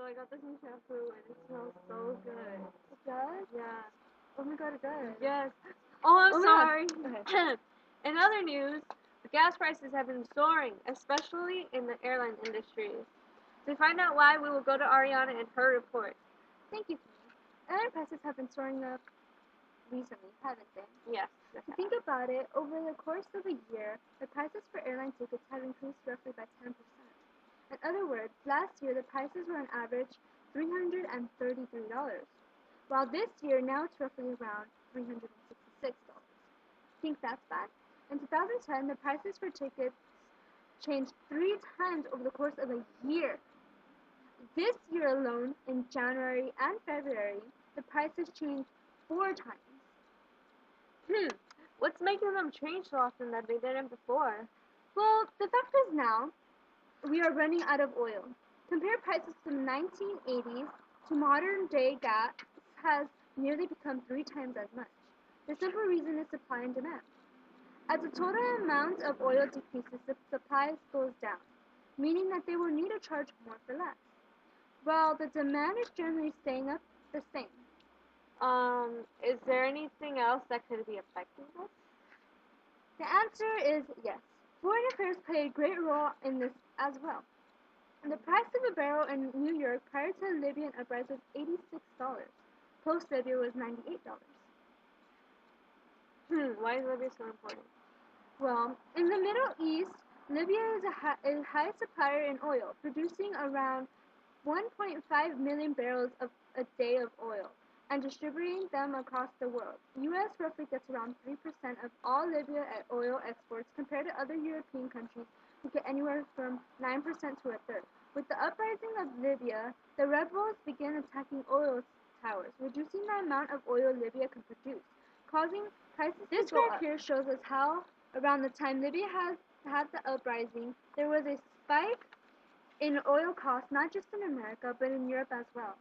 I got this new shampoo and it smells so good. It does? Yeah. Oh my god, it does. Yes. Oh, I'm Oh my sorry. God. Okay. In other news, the gas prices have been soaring, especially in the airline industry. To find out why, we will go to Ariana and her report. Thank you, Kimmy. Airline prices have been soaring up recently, haven't they? Yes. To think about it, over the course of a year, the prices for airline tickets have increased roughly by 10%. In other words, last year the prices were on average $333, while this year now it's roughly around $366. Think that's bad? In 2010, the prices for tickets changed 3 times over the course of a year. This year alone, in January and February, the prices changed 4 times. What's making them change so often that they didn't before? Well, the fact is now we are running out of oil. Compare prices from the 1980s to modern day gas has nearly become 3 times as much. The simple reason is supply and demand. As the total amount of oil decreases, the supply goes down, meaning that they will need to charge more for less, while the demand is generally staying up the same. Is there anything else that could be affecting this? The answer is yes. Foreign affairs play a great role in this as well. The price of a barrel in New York prior to the Libyan uprising was $86. Post-Libya was $98. Why is Libya so important? Well, in the Middle East, Libya is a high supplier in oil, producing around 1.5 million barrels a day of oil and distributing them across the world. U.S. roughly gets around 3% of all Libya oil exports compared to other European countries who get anywhere from 9% to a third. With the uprising of Libya, the rebels began attacking oil towers, reducing the amount of oil Libya can produce, causing prices to go up. This graph here shows us how, around the time Libya had the uprising, there was a spike in oil costs, not just in America, but in Europe as well.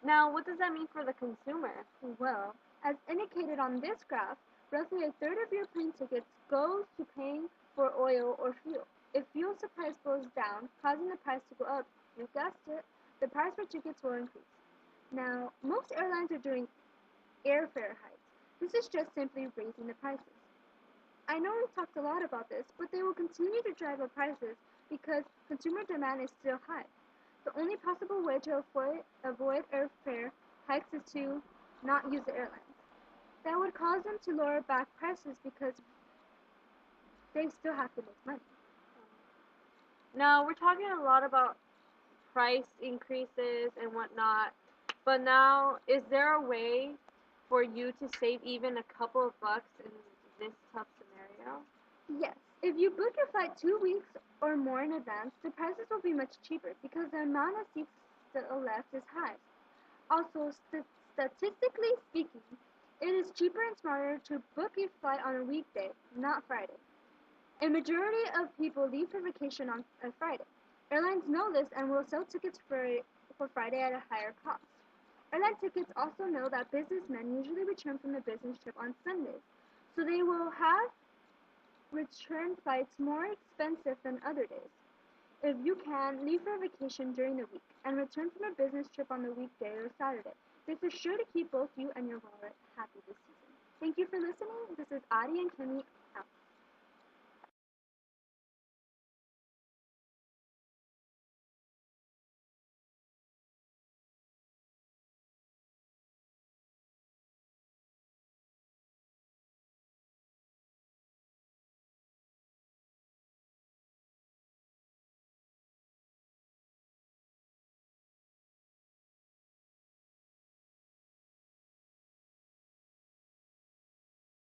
Now, what does that mean for the consumer? Well, as indicated on this graph, roughly a third of your plane tickets goes to paying for oil or fuel. If fuel supplies goes down, causing the price to go up, you guessed it, the price for tickets will increase. Now, most airlines are doing airfare hikes. This is just simply raising the prices. I know we've talked a lot about this, but they will continue to drive up prices because consumer demand is still high. The only possible way to avoid airfare hikes is to not use the airlines. That would cause them to lower back prices because they still have to make money. Now, we're talking a lot about price increases and whatnot, but now, is there a way for you to save even a couple of bucks in this tough scenario? Yes, if you book your flight 2 weeks or more in advance, the prices will be much cheaper because the amount of seats still left is high. Also, statistically speaking, it is cheaper and smarter to book a flight on a weekday, not Friday. A majority of people leave for vacation on a Friday. Airlines know this and will sell tickets for Friday at a higher cost. Airline tickets also know that businessmen usually return from the business trip on Sundays, so they will have return flights more expensive than other days. If you can, leave for vacation during the week and return from a business trip on the weekday or Saturday. This is sure to keep both you and your wallet happy this season. Thank you for listening. This is Adi and Kimmy